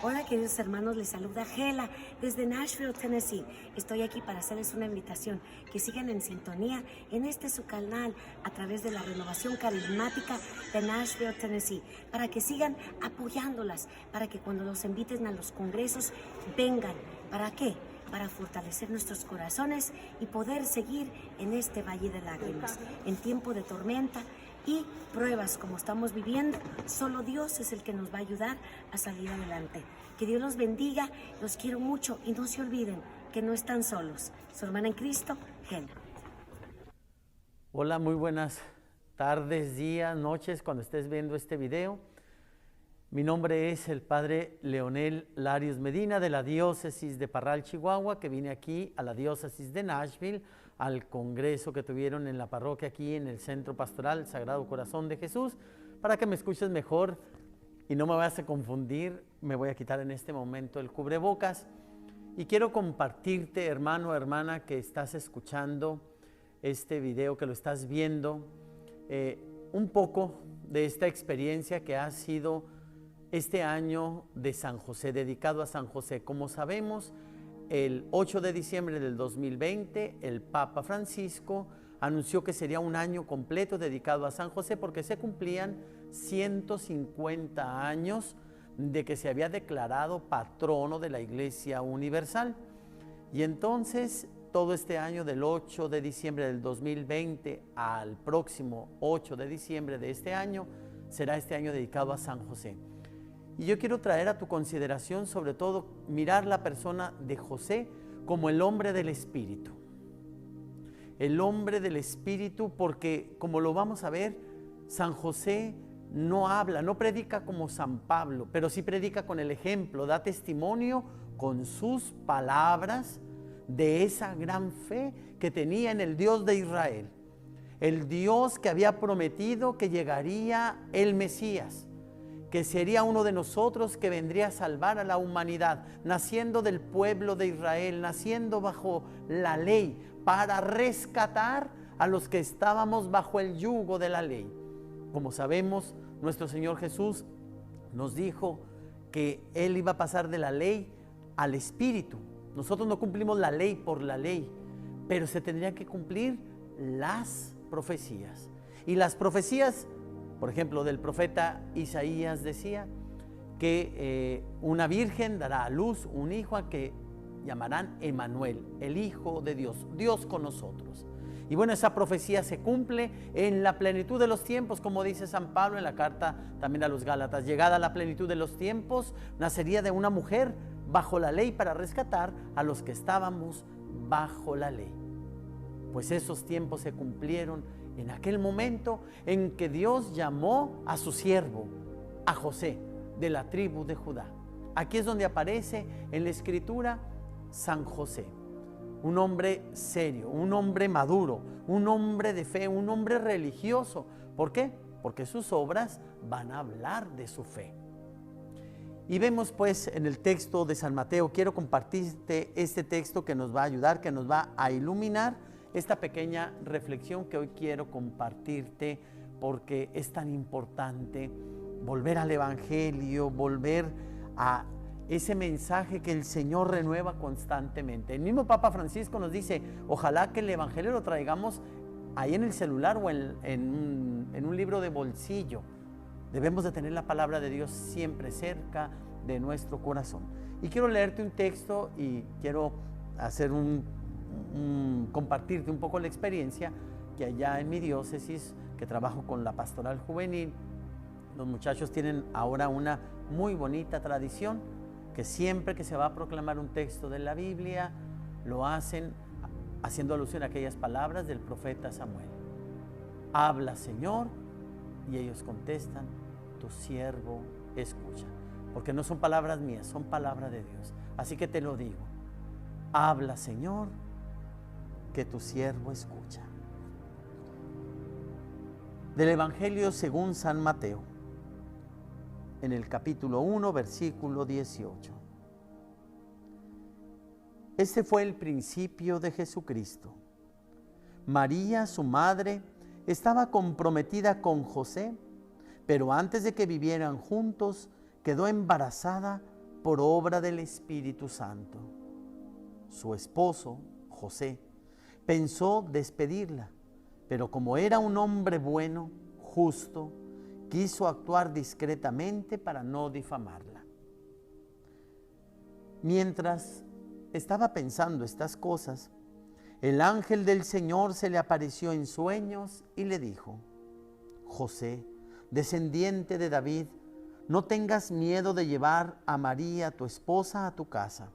Hola queridos hermanos, les saluda Gela desde Nashville, Tennessee. Estoy aquí para hacerles una invitación, que sigan en sintonía en su canal a través de la renovación carismática de Nashville, Tennessee, para que sigan apoyándolas, para que cuando los inviten a los congresos vengan. ¿Para qué? Para fortalecer nuestros corazones y poder seguir en este valle de lágrimas, en tiempo de tormenta y pruebas como estamos viviendo. Solo Dios es el que nos va a ayudar a salir adelante. Que Dios los bendiga, los quiero mucho y no se olviden que no están solos. Su hermana en Cristo, Gela. Hola, muy buenas tardes, días, noches cuando estés viendo este video. Mi nombre es el Padre Leonel Larios Medina de la Diócesis de Parral, Chihuahua, que vine aquí a la Diócesis de Nashville, al congreso que tuvieron en la parroquia aquí en el Centro Pastoral Sagrado Corazón de Jesús. Para que me escuches mejor y no me vayas a confundir, me voy a quitar en este momento el cubrebocas y quiero compartirte, hermano o hermana, que estás escuchando este video, que lo estás viendo, un poco de esta experiencia que ha sido este año de San José, dedicado a San José. Como sabemos, el 8 de diciembre del 2020, el Papa Francisco anunció que sería un año completo dedicado a San José porque se cumplían 150 años de que se había declarado patrono de la Iglesia Universal. Y entonces, todo este año del 8 de diciembre del 2020 al próximo 8 de diciembre de este año, será este año dedicado a San José. Y yo quiero traer a tu consideración, sobre todo, mirar la persona de José como el hombre del Espíritu. El hombre del Espíritu, porque como lo vamos a ver, San José no habla, no predica como San Pablo, pero sí predica con el ejemplo, da testimonio con sus palabras de esa gran fe que tenía en el Dios de Israel. El Dios que había prometido que llegaría el Mesías, que sería uno de nosotros, que vendría a salvar a la humanidad, naciendo del pueblo de Israel, naciendo bajo la ley, para rescatar a los que estábamos bajo el yugo de la ley. Como sabemos, nuestro Señor Jesús nos dijo que Él iba a pasar de la ley al Espíritu. Nosotros no cumplimos la ley por la ley, pero se tendrían que cumplir las profecías. Y las profecías, por ejemplo, del profeta Isaías decía que una virgen dará a luz un hijo a que llamarán Emmanuel, el Hijo de Dios, Dios con nosotros. Y bueno, esa profecía se cumple en la plenitud de los tiempos, como dice San Pablo en la carta también a los Gálatas. Llegada a la plenitud de los tiempos, nacería de una mujer bajo la ley para rescatar a los que estábamos bajo la ley. Pues esos tiempos se cumplieron en aquel momento en que Dios llamó a su siervo, a José, de la tribu de Judá. Aquí es donde aparece en la Escritura San José, un hombre serio, un hombre maduro, un hombre de fe, un hombre religioso. ¿Por qué? Porque sus obras van a hablar de su fe. Y vemos pues en el texto de San Mateo, quiero compartirte este texto que nos va a ayudar, que nos va a iluminar esta pequeña reflexión que hoy quiero compartirte, porque es tan importante volver al Evangelio, volver a ese mensaje que el Señor renueva constantemente. El mismo Papa Francisco nos dice, ojalá que el Evangelio lo traigamos ahí en el celular o en un libro de bolsillo. Debemos de tener la palabra de Dios siempre cerca de nuestro corazón. Y quiero leerte un texto y quiero hacer compartirte un poco la experiencia que allá en mi diócesis, que trabajo con la pastoral juvenil, los muchachos tienen ahora una muy bonita tradición, que siempre que se va a proclamar un texto de la Biblia, lo hacen haciendo alusión a aquellas palabras del profeta Samuel. Habla, Señor, y ellos contestan, tu siervo escucha. Porque no son palabras mías, son palabras de Dios. Así que te lo digo, habla, Señor, que tu siervo escucha. Del Evangelio según San Mateo, en el capítulo 1, versículo 18. Este fue el principio de Jesucristo. María, su madre, estaba comprometida con José, pero antes de que vivieran juntos, quedó embarazada por obra del Espíritu Santo. Su esposo, José, pensó despedirla, pero como era un hombre bueno, justo, quiso actuar discretamente para no difamarla. Mientras estaba pensando estas cosas, el ángel del Señor se le apareció en sueños y le dijo: José, descendiente de David, no tengas miedo de llevar a María, tu esposa, a tu casa.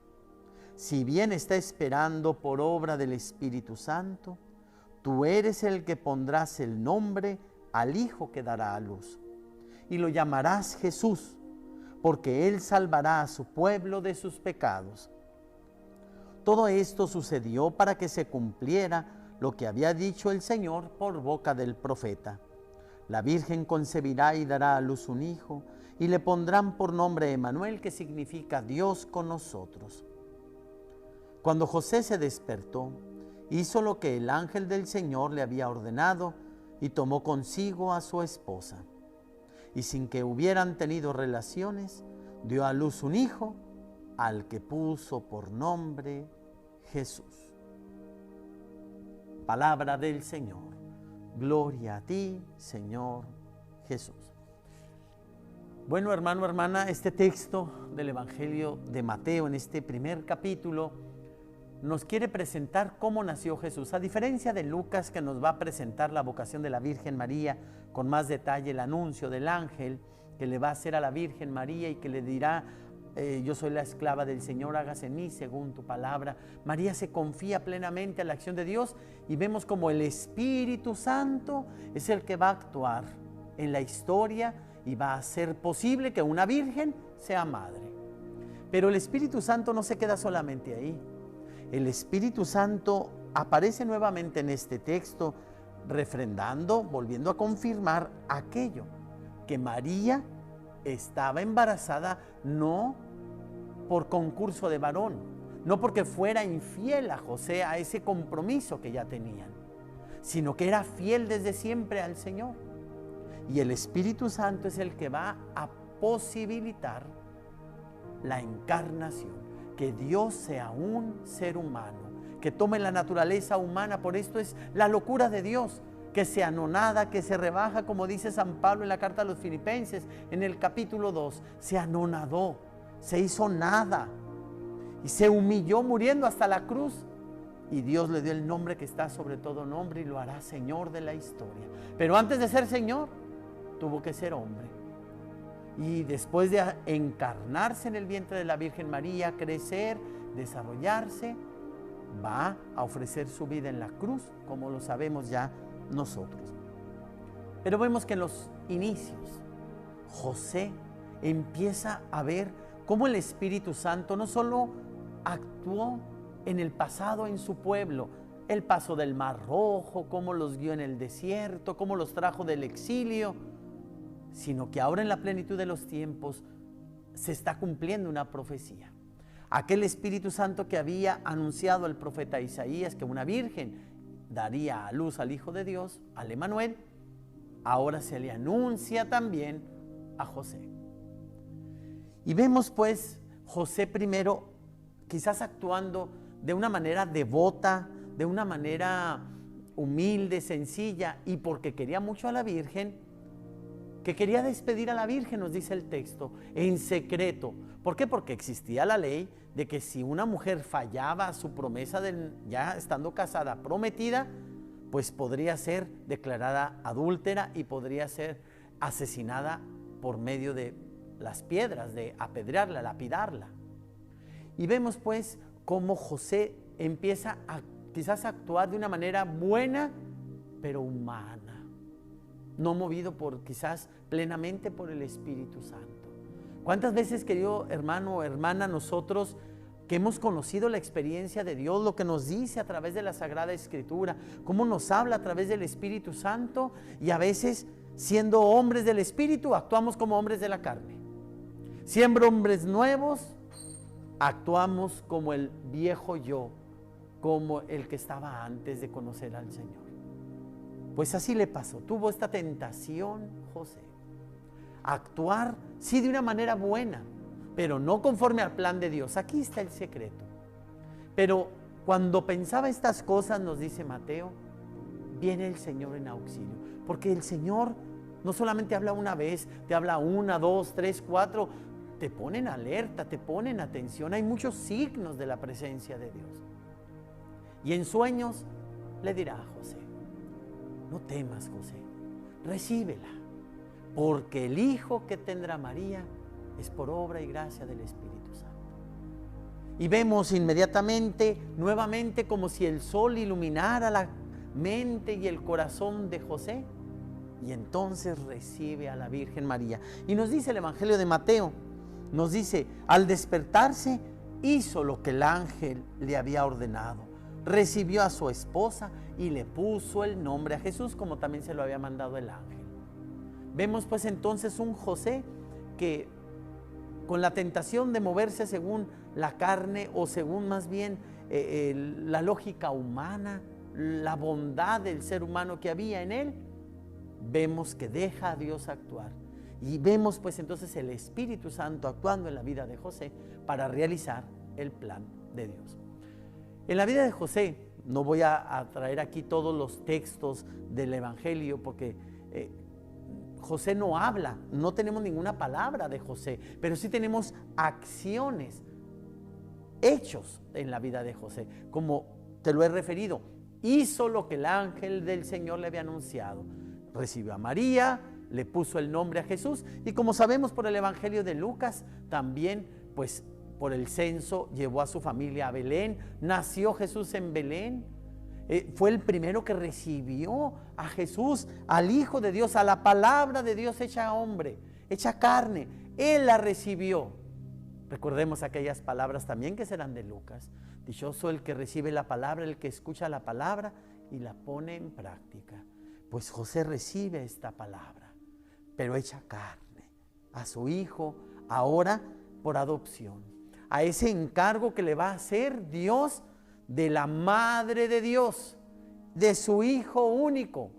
Si bien está esperando por obra del Espíritu Santo, tú eres el que pondrás el nombre al hijo que dará a luz. Y lo llamarás Jesús, porque él salvará a su pueblo de sus pecados. Todo esto sucedió para que se cumpliera lo que había dicho el Señor por boca del profeta. La Virgen concebirá y dará a luz un hijo, y le pondrán por nombre Emmanuel, que significa Dios con nosotros. Cuando José se despertó, hizo lo que el ángel del Señor le había ordenado y tomó consigo a su esposa. Y sin que hubieran tenido relaciones, dio a luz un hijo, al que puso por nombre Jesús. Palabra del Señor. Gloria a ti, Señor Jesús. Bueno, hermano, hermana, este texto del Evangelio de Mateo, en este primer capítulo, nos quiere presentar cómo nació Jesús. A diferencia de Lucas, que nos va a presentar la vocación de la Virgen María, con más detalle el anuncio del ángel que le va a hacer a la Virgen María y que le dirá: yo soy la esclava del Señor, hágase en mí según tu palabra. María se confía plenamente a la acción de Dios y vemos como el Espíritu Santo es el que va a actuar en la historia y va a hacer posible que una virgen sea madre. Pero el Espíritu Santo no se queda solamente ahí. El Espíritu Santo aparece nuevamente en este texto, refrendando, volviendo a confirmar aquello, que María estaba embarazada no por concurso de varón, no porque fuera infiel a José, a ese compromiso que ya tenían, sino que era fiel desde siempre al Señor. Y el Espíritu Santo es el que va a posibilitar la encarnación, que Dios sea un ser humano, que tome la naturaleza humana. Por esto es la locura de Dios, que se anonada, que se rebaja, como dice San Pablo en la carta a los Filipenses, en el capítulo 2, se anonadó, se hizo nada y se humilló muriendo hasta la cruz. Y Dios le dio el nombre que está sobre todo nombre y lo hará Señor de la historia. Pero antes de ser Señor, tuvo que ser hombre. Y después de encarnarse en el vientre de la Virgen María, crecer, desarrollarse, va a ofrecer su vida en la cruz, como lo sabemos ya nosotros. Pero vemos que en los inicios, José empieza a ver cómo el Espíritu Santo no solo actuó en el pasado en su pueblo, el paso del Mar Rojo, cómo los guió en el desierto, cómo los trajo del exilio, sino que ahora en la plenitud de los tiempos se está cumpliendo una profecía. Aquel Espíritu Santo que había anunciado el profeta Isaías, que una virgen daría a luz al Hijo de Dios, al Emmanuel, ahora se le anuncia también a José. Y vemos pues José primero quizás actuando de una manera devota, de una manera humilde, sencilla, y porque quería mucho a la Virgen, que quería despedir a la Virgen, nos dice el texto, en secreto. ¿Por qué? Porque existía la ley de que si una mujer fallaba a su promesa ya estando casada, prometida, pues podría ser declarada adúltera y podría ser asesinada por medio de las piedras, de apedrearla, lapidarla. Y vemos pues cómo José empieza a quizás actuar de una manera buena, pero humana, no movido quizás plenamente por el Espíritu Santo. ¿Cuántas veces, querido hermano o hermana, nosotros que hemos conocido la experiencia de Dios, lo que nos dice a través de la Sagrada Escritura, cómo nos habla a través del Espíritu Santo, y a veces, siendo hombres del Espíritu, actuamos como hombres de la carne? Siendo hombres nuevos, actuamos como el viejo yo, como el que estaba antes de conocer al Señor. Pues así le pasó, tuvo esta tentación José, actuar sí de una manera buena, pero no conforme al plan de Dios. Aquí está el secreto. Pero cuando pensaba estas cosas, nos dice Mateo, viene el Señor en auxilio. Porque el Señor no solamente habla una vez, te habla 1, 2, 3, 4, te pone en alerta, te pone en atención. Hay muchos signos de la presencia de Dios. Y en sueños le dirá a José, no temas, José, recíbela, porque el hijo que tendrá María es por obra y gracia del Espíritu Santo. Y vemos inmediatamente, nuevamente, como si el sol iluminara la mente y el corazón de José, y entonces recibe a la Virgen María. Y nos dice el Evangelio de Mateo, nos dice, al despertarse hizo lo que el ángel le había ordenado, recibió a su esposa y le puso el nombre a Jesús, como también se lo había mandado el ángel. Vemos pues entonces un José que con la tentación de moverse según la carne, o según más bien la lógica humana, la bondad del ser humano que había en él, vemos que deja a Dios actuar. Y vemos pues entonces el Espíritu Santo actuando en la vida de José para realizar el plan de Dios. En la vida de José, no voy a traer aquí todos los textos del Evangelio, porque José no habla, no tenemos ninguna palabra de José, pero sí tenemos acciones, hechos en la vida de José, como te lo he referido. Hizo lo que el ángel del Señor le había anunciado, recibió a María, le puso el nombre a Jesús, y como sabemos por el Evangelio de Lucas, también pues por el censo llevó a su familia a Belén, nació Jesús en Belén. Fue el primero que recibió a Jesús, al Hijo de Dios, a la palabra de Dios hecha hombre, hecha carne. Él la recibió. Recordemos aquellas palabras también que serán de Lucas. Dichoso el que recibe la palabra, el que escucha la palabra y la pone en práctica. Pues José recibe esta palabra, pero hecha carne, a su Hijo, ahora por adopción, a ese encargo que le va a hacer Dios de la Madre de Dios, de su Hijo único,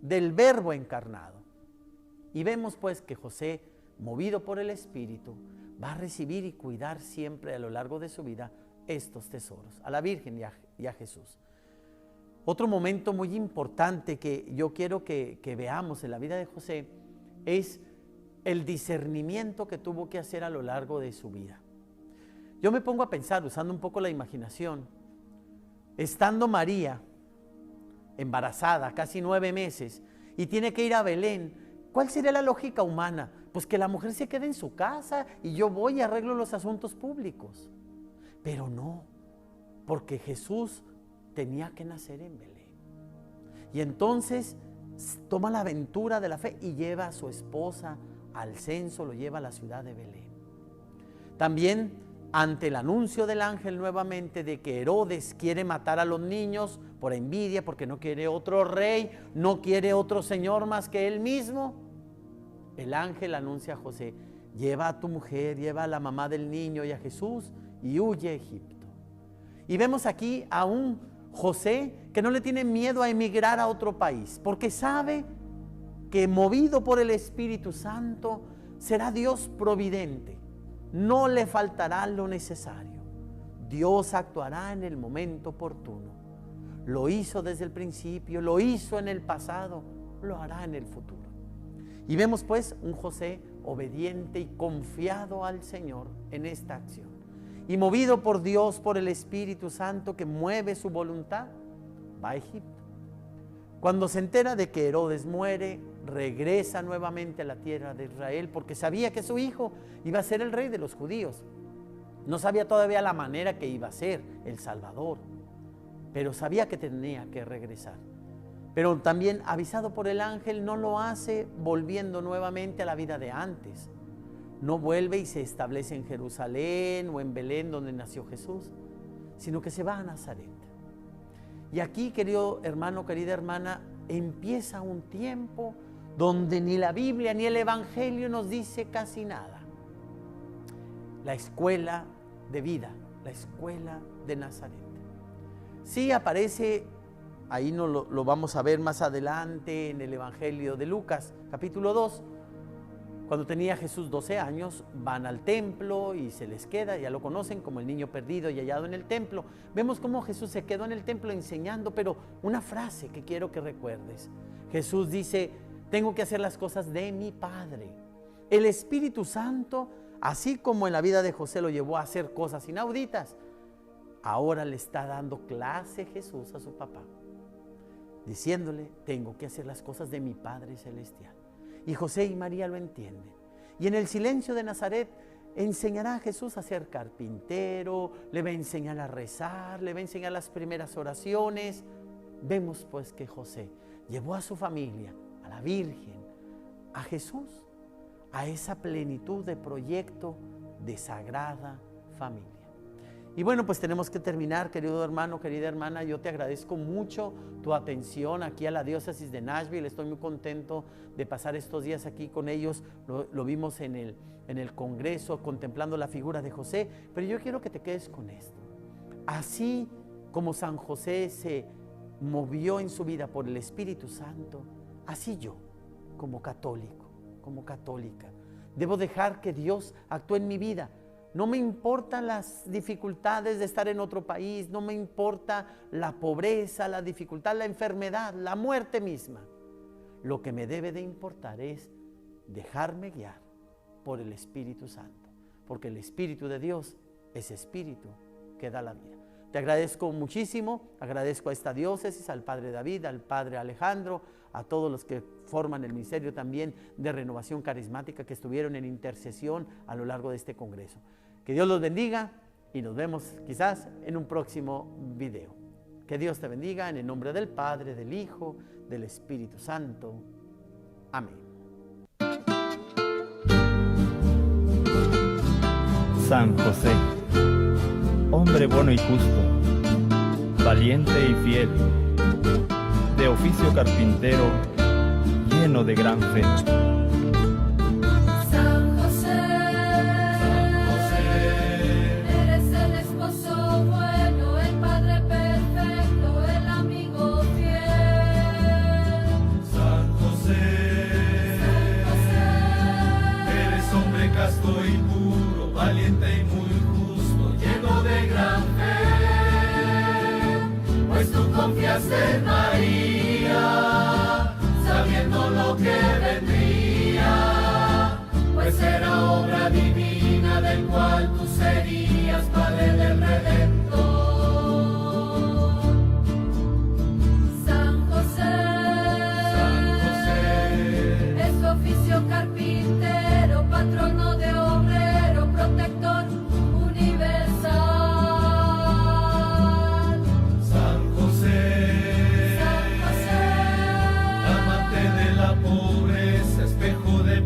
del Verbo encarnado. Y vemos pues que José, movido por el Espíritu, va a recibir y cuidar siempre a lo largo de su vida estos tesoros, a la Virgen y a Jesús. Otro momento muy importante que yo quiero que veamos en la vida de José es el discernimiento que tuvo que hacer a lo largo de su vida. Yo me pongo a pensar, usando un poco la imaginación, estando María embarazada, casi 9 meses, y tiene que ir a Belén, ¿cuál sería la lógica humana? Pues que la mujer se quede en su casa y yo voy y arreglo los asuntos públicos. Pero no, porque Jesús tenía que nacer en Belén. Y entonces toma la aventura de la fe y lleva a su esposa al censo, lo lleva a la ciudad de Belén. También ante el anuncio del ángel nuevamente de que Herodes quiere matar a los niños por envidia, porque no quiere otro rey, no quiere otro señor más que él mismo, el ángel anuncia a José, lleva a tu mujer, lleva a la mamá del niño y a Jesús y huye a Egipto. Y vemos aquí a un José que no le tiene miedo a emigrar a otro país, porque sabe que movido por el Espíritu Santo será Dios providente. No le faltará lo necesario. Dios actuará en el momento oportuno. Lo hizo desde el principio, lo hizo en el pasado, lo hará en el futuro. Y vemos pues un José obediente y confiado al Señor en esta acción. Y movido por Dios, por el Espíritu Santo que mueve su voluntad, va a Egipto. Cuando se entera de que Herodes muere, regresa nuevamente a la tierra de Israel porque sabía que su hijo iba a ser el rey de los judíos. No sabía todavía la manera que iba a ser el Salvador, pero sabía que tenía que regresar. Pero también, avisado por el ángel, no lo hace volviendo nuevamente a la vida de antes. No vuelve y se establece en Jerusalén o en Belén donde nació Jesús, sino que se va a Nazaret. Y aquí, querido hermano, querida hermana, empieza un tiempo donde ni la Biblia ni el Evangelio nos dice casi nada. La escuela de vida, la escuela de Nazaret. Sí aparece, ahí no lo vamos a ver más adelante en el Evangelio de Lucas, capítulo 2, Cuando tenía Jesús 12 años, van al templo y se les queda, ya lo conocen como el niño perdido y hallado en el templo. Vemos cómo Jesús se quedó en el templo enseñando, pero una frase que quiero que recuerdes. Jesús dice: tengo que hacer las cosas de mi Padre. El Espíritu Santo, así como en la vida de José lo llevó a hacer cosas inauditas, ahora le está dando clase Jesús a su papá, diciéndole: tengo que hacer las cosas de mi Padre Celestial. Y José y María lo entienden. Y en el silencio de Nazaret enseñará a Jesús a ser carpintero, le va a enseñar a rezar, le va a enseñar las primeras oraciones. Vemos pues que José llevó a su familia, a la Virgen, a Jesús, a esa plenitud de proyecto de sagrada familia. Y bueno, pues tenemos que terminar, querido hermano, querida hermana. Yo te agradezco mucho tu atención aquí a la diócesis de Nashville. Estoy muy contento de pasar estos días aquí con ellos. Lo vimos en el congreso, contemplando la figura de José. Pero yo quiero que te quedes con esto. Así como San José se movió en su vida por el Espíritu Santo, así yo, como católico, como católica, debo dejar que Dios actúe en mi vida. No me importan las dificultades de estar en otro país, no me importa la pobreza, la dificultad, la enfermedad, la muerte misma. Lo que me debe de importar es dejarme guiar por el Espíritu Santo, porque el Espíritu de Dios es Espíritu que da la vida. Te agradezco muchísimo, agradezco a esta diócesis, al Padre David, al Padre Alejandro, a todos los que forman el ministerio también de Renovación Carismática, que estuvieron en intercesión a lo largo de este congreso. Que Dios los bendiga y nos vemos quizás en un próximo video. Que Dios te bendiga en el nombre del Padre, del Hijo, del Espíritu Santo. Amén. San José, hombre bueno y justo, valiente y fiel, de oficio carpintero, lleno de gran fe. En María, sabiendo lo que vendría, pues era obra divina del cual tú serías Padre del Redentor. San José, es su oficio carpintero, patrono de obrero, protector universal.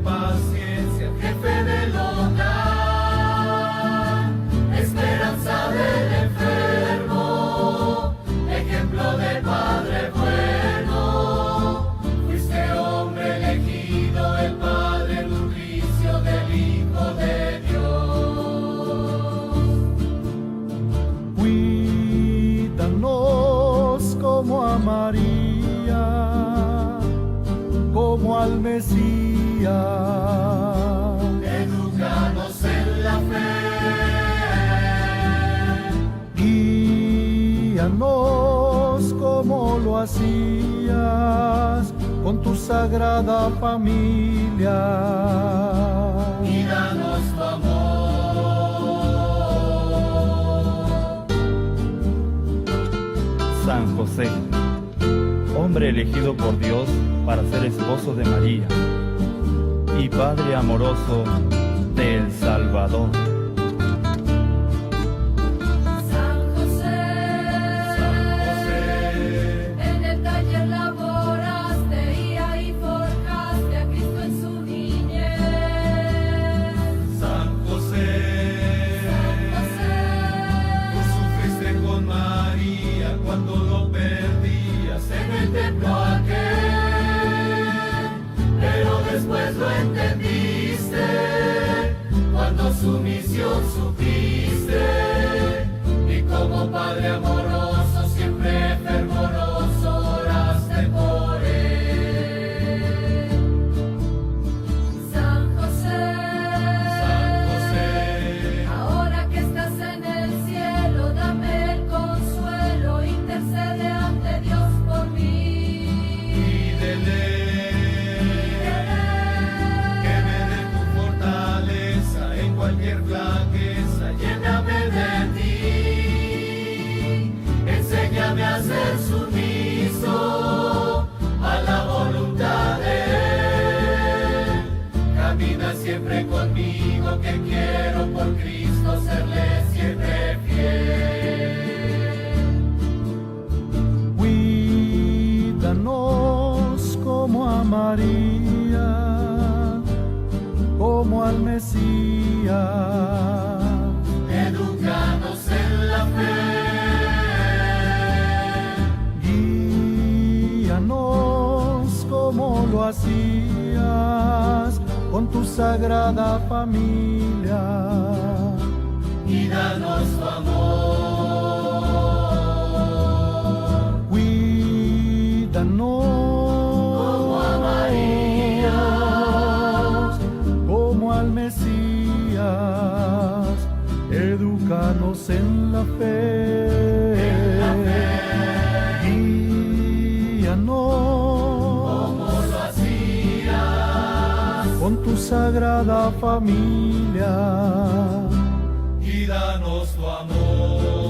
Paciencia, jefe del hogar, esperanza del enfermo, ejemplo de padre bueno. Fuiste hombre elegido, el Padre nutricio del Hijo de Dios. Cuídanos como a María, como al Mesías. Edúcanos en la fe, guíanos como lo hacías con tu sagrada familia, y danos tu amor. San José, hombre elegido por Dios para ser esposo de María y Padre amoroso del Salvador. San José, en el taller laboraste y ahí forjaste a Cristo en su niñez. San José, tú sufriste con María cuando lo perdías en el templo aquel. Después lo entendiste, cuando su misión supiste, y como Padre amoroso, siempre fervoroso, oraste por él. San José, flaqueza, lléname de ti. Enséñame a ser sumiso a la voluntad de Él. Camina siempre conmigo, que quiero por Cristo serle siempre fiel. Cuídanos como a María, como al Mesías. Edúcanos en la fe. Guíanos como lo hacías con tu sagrada familia. Y danos tu amor. Cuídanos Como a María, como al Mesías. Edúcanos en la fe. Guíanos como lo hacías. con tu sagrada familia. Y danos tu amor.